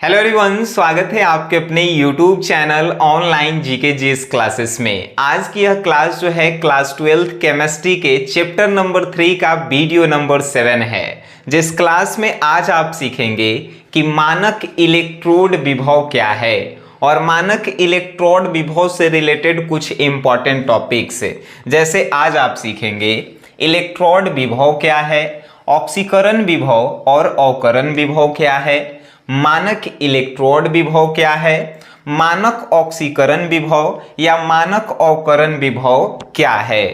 Hello everyone, स्वागत है आपके अपने YouTube channel online GK GS classes में। आज की यह क्लास जो है क्लास 12 केमिस्ट्री के चैप्टर नंबर 3 का वीडियो नंबर 7 है। जिस क्लास में आज आप सीखेंगे कि मानक इलेक्ट्रोड विभव क्या है और मानक इलेक्ट्रोड विभव से रिलेटेड कुछ इंपॉर्टेंट टॉपिक्स, जैसे आज आप सीखेंगे इलेक्ट्रोड विभव क्या है, ऑक्सीकरण विभव और अवकरण विभव क्या है, मानक इलेक्ट्रोड विभव क्या है, मानक ऑक्सीकरण विभव या मानक अवकरण विभव क्या है।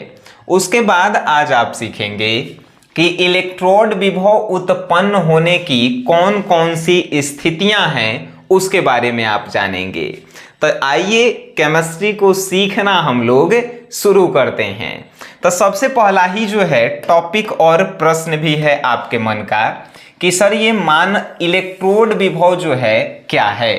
उसके बाद आज आप सीखेंगे कि इलेक्ट्रोड विभव उत्पन्न होने की कौन कौन सी स्थितियां हैं, उसके बारे में आप जानेंगे। तो आइए केमिस्ट्री को सीखना हम लोग शुरू करते हैं। तो सबसे पहला ही जो है टॉपिक और प्रश्न भी है आपके मन का कि सर ये मान इलेक्ट्रोड विभव जो है क्या है।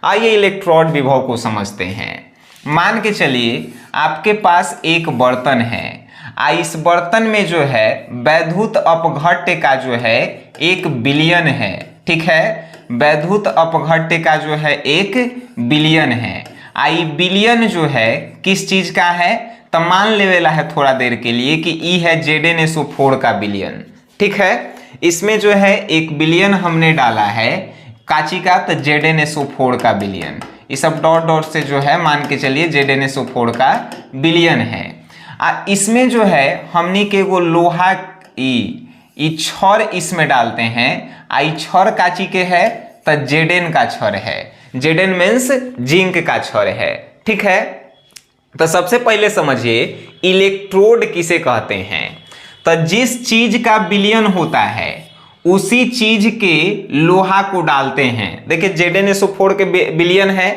आइए इलेक्ट्रोड विभव को समझते हैं। मान के चलिए आपके पास एक बर्तन है, इस बर्तन में जो है वैद्युत अपघट्य का जो है 1 बिलियन है। ठीक है, वैद्युत अपघट्य का जो है 1 बिलियन है। आई बिलियन जो है किस चीज का है, तो मान लेवेला है थोड़ा देर के लिए कि ई है ZnSO4 का बिलियन। ठीक है, इसमें जो है 1 बिलियन हमने डाला है काची का, तो ZnSO4 का बिलियन। ये सब डॉट डॉट से जो है मान के चलिए ZnSO4 का बिलियन है। इसमें जो है हमने के वो लोहा ई छर इसमें डालते हैं। आई छर काची के है, तो Zn का छर है। Zn मीन्स जिंक का छर है। ठीक है, तो सबसे पहले समझिए इलेक्ट्रोड किसे कहते हैं। तो जिस चीज का बिलियन होता है उसी चीज के लोहा को डालते हैं। देखिए ZnSO4 के बिलियन है,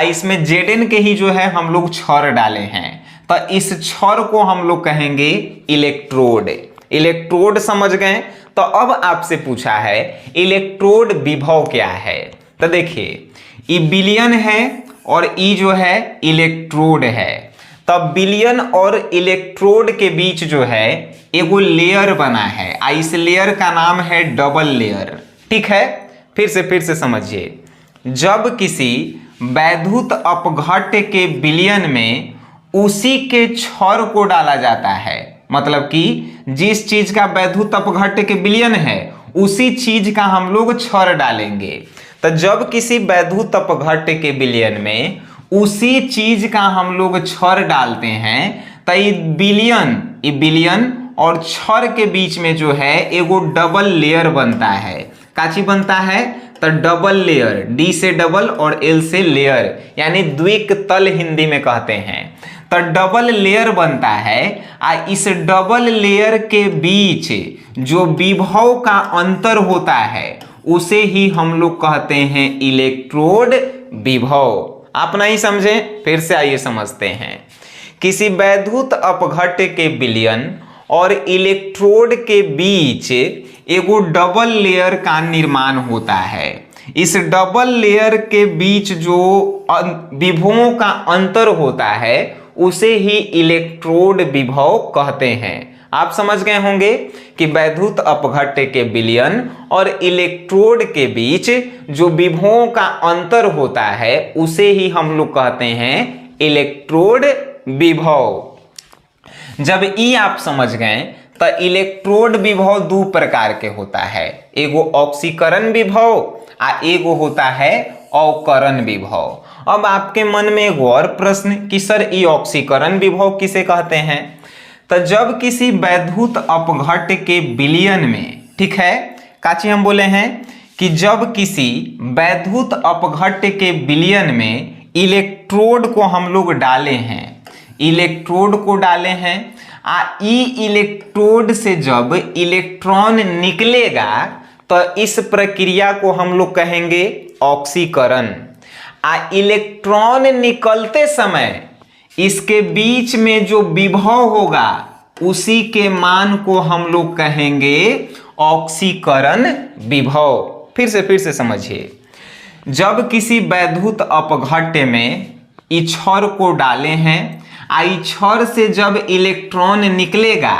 इसमें Zn के ही जो है हम लोग छर डाले हैं, तो इस छर को हम लोग कहेंगे इलेक्ट्रोड। इलेक्ट्रोड समझ गए। तो अब आपसे पूछा है इलेक्ट्रोड विभव क्या है। तो देखिए ई बिलियन है और ई जो है इलेक्ट्रोड है। तब बिलियन और इलेक्ट्रोड के बीच जो है एगो लेयर बना है, इस लेयर का नाम है डबल लेयर। ठीक है, फिर से समझिए। जब किसी वैद्युत अपघट्य के बिलियन में उसी के छर को डाला जाता है, मतलब कि जिस चीज का वैद्युत अपघट्य के बिलियन है उसी चीज का हम लोग छर डालेंगे। तो जब किसी वैद्युत अपघट्य के बिलियन में उसी चीज का हम लोग छर डालते हैं, तो ये बिलियन और छर के बीच में जो है एगो डबल लेयर बनता है। काची बनता है, तो डबल लेयर, डी से डबल और एल से लेयर, यानी द्विक तल हिंदी में कहते हैं। तो डबल लेयर बनता है। इस डबल लेयर के बीच जो विभव का अंतर होता है उसे ही हम लोग कहते हैं इलेक्ट्रोड विभव। आप नहीं समझे, फिर से आइए समझते हैं। किसी वैद्युत अपघट्य के बिलियन और इलेक्ट्रोड के बीच एगो डबल लेयर का निर्माण होता है। इस डबल लेयर के बीच जो विभवों का अंतर होता है उसे ही इलेक्ट्रोड विभव कहते हैं। आप समझ गए होंगे कि वैद्युत अपघट्य के बिलियन और इलेक्ट्रोड के बीच जो विभवों का अंतर होता है उसे ही हम लोग कहते हैं इलेक्ट्रोड विभव। जब ई आप समझ गए तो इलेक्ट्रोड विभव 2 प्रकार के होता है, एगो ऑक्सीकरण विभव और एगो होता है अवकरण विभव। अब आपके मन में एक और प्रश्न कि सर ई ऑक्सीकरण विभव किसे कहते हैं। तो जब किसी वैद्युत अपघट्य के बिलियन में, ठीक है, काची हम बोले हैं कि जब किसी वैद्युत अपघट्य के बिलियन में इलेक्ट्रोड को हम लोग डाले हैं, इलेक्ट्रोड को डाले हैं, ई इलेक्ट्रोड से जब इलेक्ट्रॉन निकलेगा तो इस प्रक्रिया को हम लोग कहेंगे ऑक्सीकरण। इलेक्ट्रॉन निकलते समय इसके बीच में जो विभव होगा उसी के मान को हम लोग कहेंगे ऑक्सीकरण विभव। फिर से समझिए। जब किसी वैद्युत अपघट्य में इस छर को डाले हैं, इस छर से जब इलेक्ट्रॉन निकलेगा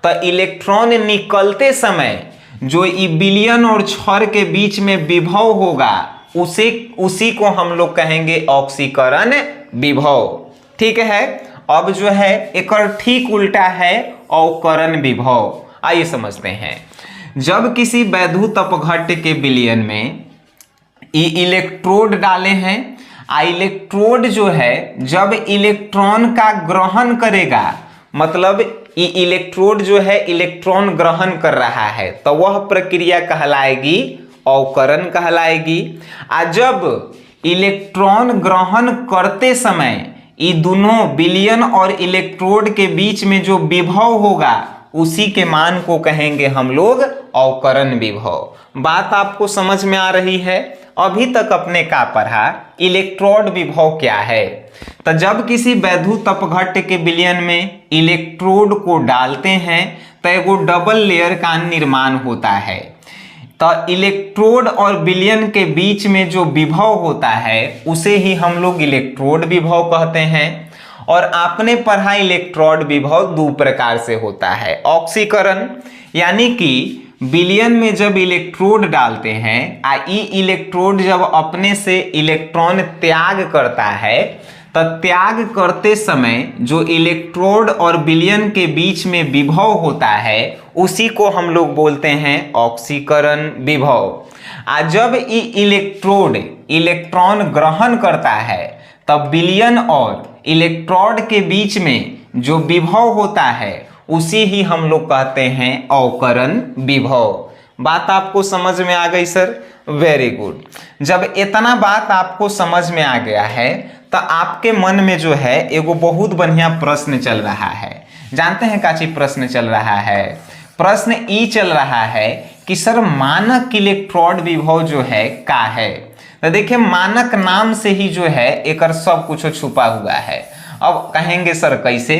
तो इलेक्ट्रॉन निकलते समय जो ई बिलियन और छर के बीच में विभव होगा उसी को हम लोग कहेंगे ऑक्सीकरण विभव। ठीक है, अब जो है एक ठीक उल्टा है अवकरण विभव। आइए समझते हैं। जब किसी वैद्युत अपघट्य के विलयन में इलेक्ट्रोड डाले हैं, इलेक्ट्रोड जो है जब इलेक्ट्रॉन का ग्रहण करेगा, मतलब इलेक्ट्रोड जो है इलेक्ट्रॉन ग्रहण कर रहा है, तो वह प्रक्रिया कहलाएगी अवकरण कहलाएगी। जब इलेक्ट्रॉन ग्रहण करते समय ये दोनों विलयन और इलेक्ट्रोड के बीच में जो विभव होगा उसी के मान को कहेंगे हम लोग अवकरण विभव। बात आपको समझ में आ रही है? अभी तक अपने का पढ़ा इलेक्ट्रोड विभव क्या है। तो जब किसी वैद्युत अपघट्य के विलयन में इलेक्ट्रोड को डालते हैं तो एक डबल लेयर का निर्माण होता है। तो इलेक्ट्रोड और विलयन के बीच में जो विभव होता है उसे ही हम लोग इलेक्ट्रोड विभव कहते हैं। और आपने पढ़ा इलेक्ट्रोड विभव दो प्रकार से होता है। ऑक्सीकरण यानी कि विलयन में जब इलेक्ट्रोड डालते हैं इलेक्ट्रोड जब अपने से इलेक्ट्रॉन त्याग करता है तो त्याग करते समय जो इलेक्ट्रोड और विलयन के बीच में विभव होता है उसी को हम लोग बोलते हैं ऑक्सीकरण विभव। जब इलेक्ट्रोड इलेक्ट्रॉन ग्रहण करता है तब विलयन और इलेक्ट्रोड के बीच में जो विभव होता है उसी ही हम लोग कहते हैं अवकरण विभव। बात आपको समझ में आ गई सर? Very good. जब इतना बात आपको समझ में आ गया है तो आपके मन में जो है एगो बहुत बढ़िया प्रश्न चल रहा है। जानते हैं काची प्रश्न चल रहा है? प्रश्न ई चल रहा है कि सर मानक इलेक्ट्रोड विभव जो है का है। तो देखिए मानक नाम से ही जो है एक सब कुछ छुपा हुआ है। अब कहेंगे सर कैसे?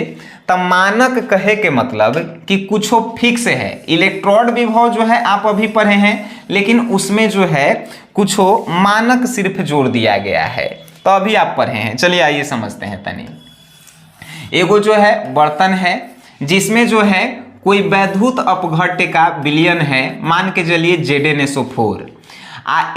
तब मानक कहे के मतलब कि कुछ फिक्स है। इलेक्ट्रोड विभव जो है आप अभी पढ़े हैं, लेकिन उसमें जो है कुछ मानक सिर्फ जोड़ दिया गया है, तो अभी आप पढ़े हैं। चलिए आइए समझते हैं तनी। एगो जो है बर्तन है जिसमें जो है कोई वैद्युत अपघट्य का विलयन है, मान के चलिए ZnSO4।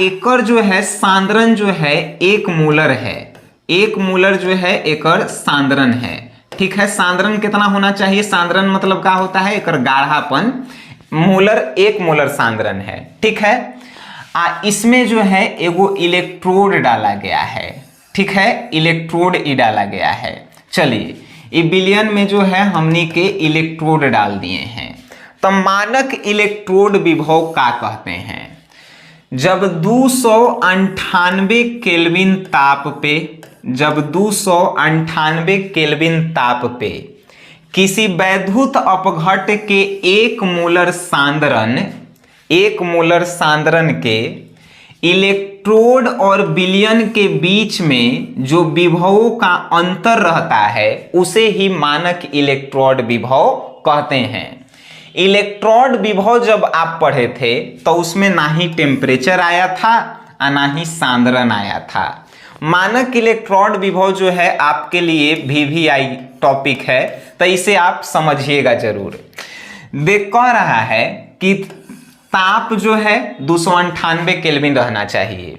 एकर जो है सांद्रण जो है 1 मोलर है। 1 मोलर जो है एकर सांद्रण है। ठीक है, सांद्रण कितना होना चाहिए? सांद्रण मतलब क्या होता है? एकर गाढ़ापन। मोलर 1 मोलर सांद्रण है। ठीक है, इसमें जो है एगो इलेक्ट्रोड डाला गया है। ठीक है, इलेक्ट्रोड डाला गया है। चलिए ये विलयन में जो है हमनी के इलेक्ट्रोड डाल दिए हैं। तो मानक इलेक्ट्रोड विभव का कहते हैं जब 298 केल्विन ताप पे, जब 298 केल्विन ताप पे किसी वैद्युत अपघट्य के 1 मोलर सांद्रण के इलेक्ट्रोड और विलयन के बीच में जो विभवों का अंतर रहता है उसे ही मानक इलेक्ट्रोड विभव कहते हैं। इलेक्ट्रोड विभव जब आप पढ़े थे तो उसमें ना ही टेम्परेचर आया था और ना ही सांद्रण आया था। मानक इलेक्ट्रोड विभव जो है आपके लिए VVI टॉपिक है, तो इसे आप समझिएगा जरूर। देख कह रहा है कि ताप जो है 298 केल्विन रहना चाहिए।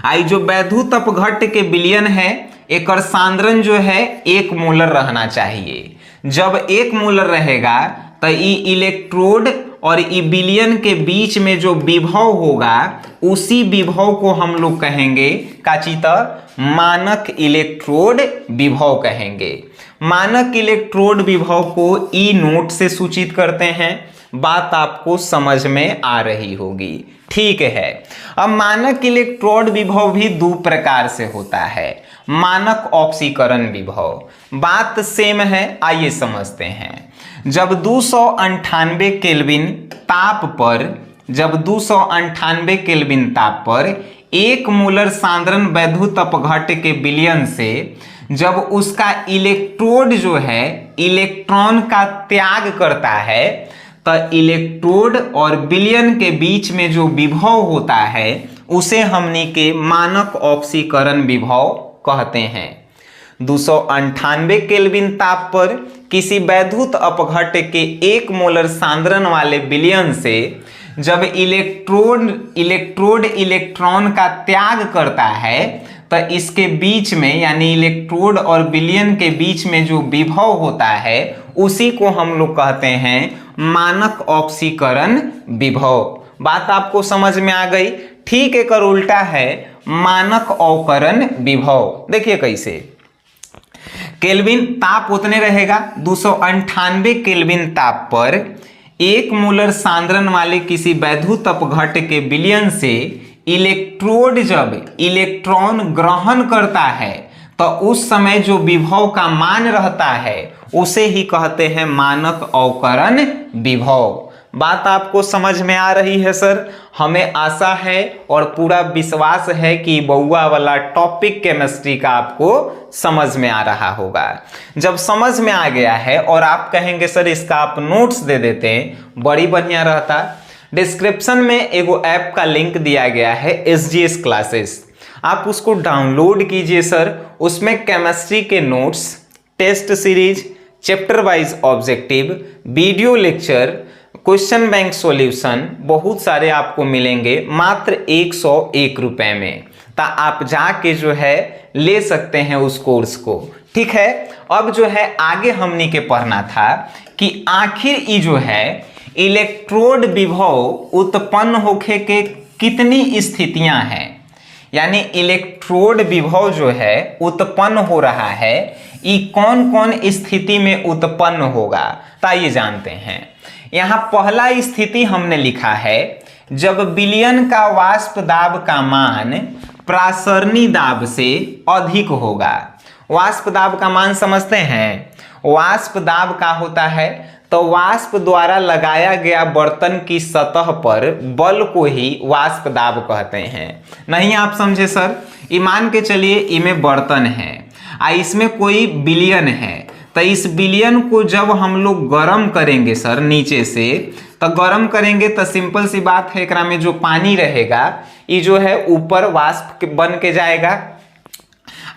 आई जो वैद्युत अपघट्य के विलयन है एकर सांद्रण जो है 1 मोलर रहना चाहिए। जब 1 मोलर रहेगा तो इलेक्ट्रोड और विलयन के बीच में जो विभव होगा उसी विभव को हम लोग कहेंगे काचिता मानक इलेक्ट्रोड विभव कहेंगे। मानक इलेक्ट्रोड विभव को ई नोट से सूचित करते हैं। बात आपको समझ में आ रही होगी। ठीक है, अब मानक इलेक्ट्रोड विभव भी 2 प्रकार से होता है। मानक ऑक्सीकरण विभव, बात सेम है। आइए समझते हैं। जब 298 केल्विन ताप पर, जब 298 केल्विन ताप पर 1 मोलर सांद्रण वैद्युत अपघट्य के विलयन से जब उसका इलेक्ट्रोड जो है इलेक्ट्रॉन का त्याग करता है तो इलेक्ट्रोड और विलयन के बीच में जो विभव होता है उसे हमनी के मानक ऑक्सीकरण विभव कहते हैं। 298 केल्विन ताप पर किसी वैद्युत अपघट्य के 1 मोलर सांद्रण वाले विलयन से जब इलेक्ट्रोड इलेक्ट्रॉन का त्याग करता है तो इसके बीच में यानी इलेक्ट्रोड और विलयन के बीच में जो विभव होता है उसी को हम लोग कहते हैं मानक ऑक्सीकरण विभव। बात आपको समझ में आ गई। ठीक एक और उल्टा है मानक अवकरण विभव। देखिए कैसे, केल्विन ताप उतने रहेगा 298 केल्विन ताप पर 1 मोलर सांद्रण वाले किसी वैद्युत अपघट्ट के विलयन से इलेक्ट्रोड जब इलेक्ट्रॉन ग्रहण करता है तो उस समय जो विभव का मान रहता है उसे ही कहते हैं मानक अवकरण विभव। बात आपको समझ में आ रही है सर? हमें आशा है और पूरा विश्वास है कि बउआ वाला टॉपिक केमिस्ट्री का आपको समझ में आ रहा होगा। जब समझ में आ गया है और आप कहेंगे सर इसका आप नोट्स दे देते हैं बड़ी बढ़िया रहता। डिस्क्रिप्शन में एगो ऐप का लिंक दिया गया है SGS क्लासेस, आप उसको डाउनलोड कीजिए सर। उसमें केमिस्ट्री के notes, test series, chapter wise objective, video lecture, question bank solution बहुत सारे आपको मिलेंगे मात्र 101 रुपए में। तो आप जाके जो है ले सकते हैं उस कोर्स को। ठीक है, अब जो है आगे हमनी के पढ़ना था कि आखिर ये जो है इलेक्ट्रोड विभव उत्पन्न होखे के कितनी स्थितियां हैं, यानी इलेक्ट्रोड विभव जो है उत्पन्न हो रहा है ये कौन कौन स्थिति में उत्पन्न होगा, तो ये जानते हैं। यहाँ पहला स्थिति हमने लिखा है जब विलयन का वाष्प दाब का मान प्रासरणी दाब से अधिक होगा। वाष्प दाब का मान समझते हैं? वाष्प दाब का होता है तो वाष्प द्वारा लगाया गया बर्तन की सतह पर बल को ही वाष्प दाब कहते हैं। नहीं आप समझे सर? ईमान के चलिए इनमें बर्तन है और इसमें कोई विलयन है, तो इस विलयन को जब हम लोग गर्म करेंगे सर नीचे से, तो गर्म करेंगे तो सिंपल सी बात है एकरा में जो पानी रहेगा ये जो है ऊपर वाष्प बन के जाएगा।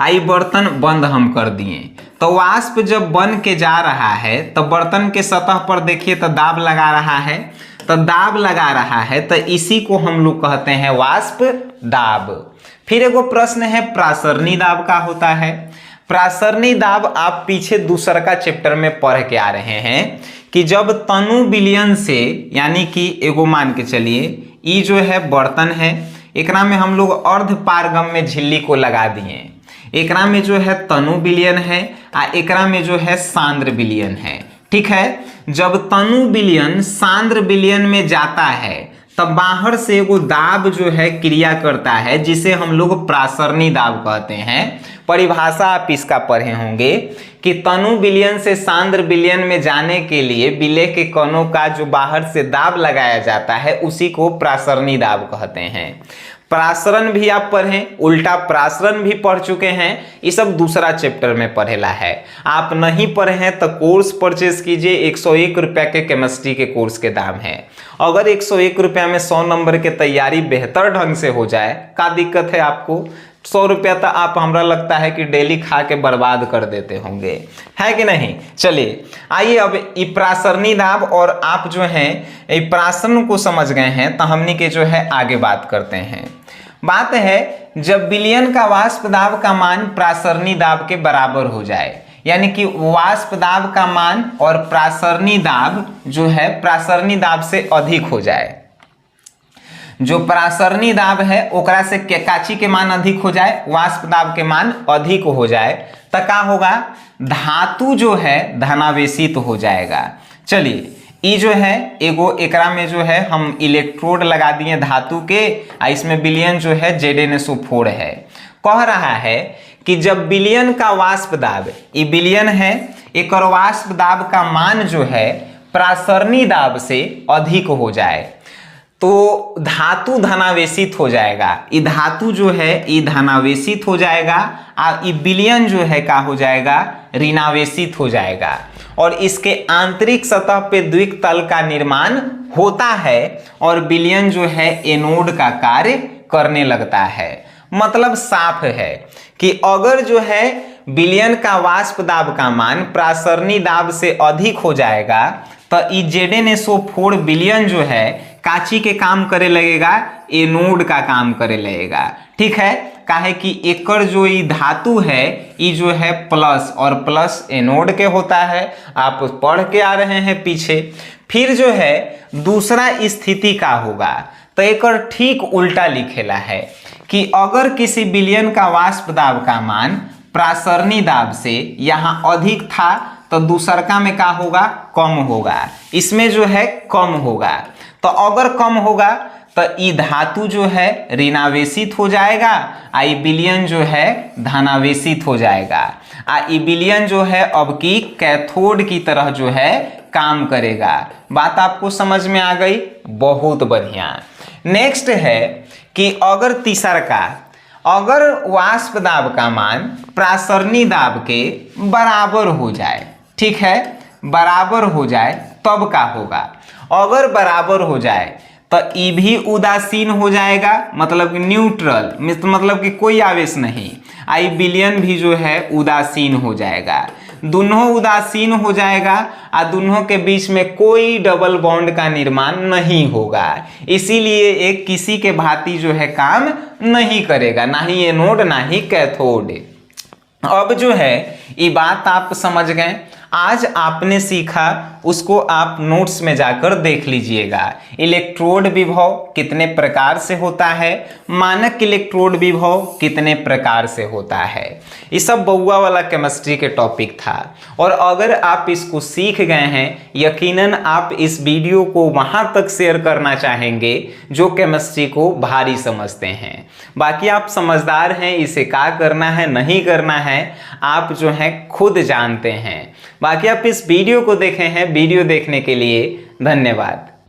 आई बर्तन बंद हम कर दिए तो वाष्प जब बन के जा रहा है तो बर्तन के सतह पर देखिए तो दाब लगा रहा है, तो दाब लगा रहा है तो इसी को हम लोग कहते हैं वाष्प दाब। फिर एगो प्रश्न है प्रासरणी दाब का होता है। प्रासरणी दाब आप पीछे दूसरा का चैप्टर में पढ़ के आ रहे हैं कि जब तनु विलयन से, यानी कि एगो मान के चलिए ये जो है बर्तन है, एकरा में हम लोग अर्ध पारगम्य झिल्ली को लगा दिए, एकरा में जो है तनु विलयन है आ एकरा में जो है सांद्र विलयन है। ठीक है, जब तनु विलयन सांद्र विलयन में जाता है तब बाहर से एगो दाब जो है क्रिया करता है जिसे हम लोग प्रासरणी दाब कहते हैं। परिभाषा आप इसका पढ़े होंगे कि तनु विलयन से सांद्र विलयन में जाने के लिए विलय के कणों का जो बाहर से दाब लगाया जाता है उसी को प्रासरणी दाब कहते हैं। प्रासरण भी आप पढ़ें, उल्टा प्रासरण भी पढ़ चुके हैं, ये सब दूसरा चैप्टर में पढ़ेला है। आप नहीं पढ़े हैं तो कोर्स परचेज कीजिए, 101 रुपया के केमिस्ट्री के कोर्स के दाम है। अगर 101 रुपया में 100 नंबर के तैयारी बेहतर ढंग से हो जाए, क्या दिक्कत है आपको? 100 रुपया तो आप हमरा लगता है कि डेली खा के बर्बाद कर देते होंगे, है कि नहीं? चलिए आइए अब ये प्रासरणी दाब और आप जो हैं ये प्रासरण को समझ गए हैं तो हमनी के जो है आगे बात करते हैं। बात है जब विलयन का वाष्प दाब का मान प्रासरणी दाब के बराबर हो जाए, यानी कि वाष्प दाब का मान और प्रासरणी दाब जो है प्रासरणी दाब से अधिक हो जाए। जो प्रासरणी दाब है ओकरा से काची के मान अधिक हो जाए, वाष्प दाब के मान अधिक हो जाए तो क्या होगा? धातु जो है धनावेशित हो जाएगा। चलिए ई जो है एगो एकरा में जो है हम इलेक्ट्रोड लगा दिए धातु के, इसमें विलयन जो है ZnSO4 है। कह रहा है कि जब विलयन का वाष्प दाब, ये विलयन है, एक और वाष्प दाब का मान जो है प्रासरणी दाब से अधिक हो जाए तो धातु धनावेशित हो जाएगा। ये धातु जो है ये धनावेशित हो जाएगा और ये विलयन जो है क्या हो जाएगा? ऋणावेशित हो जाएगा और इसके आंतरिक सतह पे द्विक तल का निर्माण होता है और विलयन जो है एनोड का कार्य करने लगता है। मतलब साफ है कि अगर जो है विलयन का वाष्प दाब का मान प्रासरणी दाब से अधिक हो जाएगा तो ई ZnSO4 विलयन जो है काची के काम करे लगेगा, एनोड का काम करे लगेगा। ठीक है, काहे कि एकर जो ई धातु है ई जो है प्लस और प्लस एनोड के होता है, आप पढ़ के आ रहे हैं पीछे। फिर जो है दूसरा स्थिति का होगा तो एकर ठीक उल्टा लिखेला है कि अगर किसी विलयन का वाष्प दाब का मान प्रासरणी दाब से यहाँ अधिक था तो दूसरका में क्या होगा, कम होगा। इसमें जो है कम होगा, तो अगर कम होगा तो ई धातु जो है ऋणावेशित हो जाएगा, आ ई विलयन जो है धनावेशित हो जाएगा। आ ई विलयन जो है अब की कैथोड की तरह जो है काम करेगा। बात आपको समझ में आ गई, बहुत बढ़िया। नेक्स्ट है कि अगर तीसरा का, अगर वाष्प दाब का मान प्रासरणी दाब के बराबर हो जाए, ठीक है, बराबर हो जाए तब क्या होगा। अगर बराबर हो जाए तो ई भी उदासीन हो जाएगा, मतलब कि न्यूट्रल, मतलब कि कोई आवेश नहीं। आई विलयन भी जो है उदासीन हो जाएगा, दोनों उदासीन हो जाएगा और दोनों के बीच में कोई डबल बॉन्ड का निर्माण नहीं होगा। इसीलिए एक किसी के भांति जो है काम नहीं करेगा, ना ही एनोड ना ही कैथोड। अब जो है ये बात आप समझ गए। आज आपने सीखा उसको आप नोट्स में जाकर देख लीजिएगा। इलेक्ट्रोड विभव कितने प्रकार से होता है, मानक इलेक्ट्रोड विभव कितने प्रकार से होता है, ये सब बउआ वाला केमिस्ट्री के टॉपिक था। और अगर आप इसको सीख गए हैं, यकीनन आप इस वीडियो को वहां तक शेयर करना चाहेंगे जो केमिस्ट्री को भारी समझते हैं। बाकी आप समझदार हैं, इसे क्या करना है नहीं करना है आप जो है खुद जानते हैं। बाकी आप इस वीडियो को देखे हैं, वीडियो देखने के लिए धन्यवाद।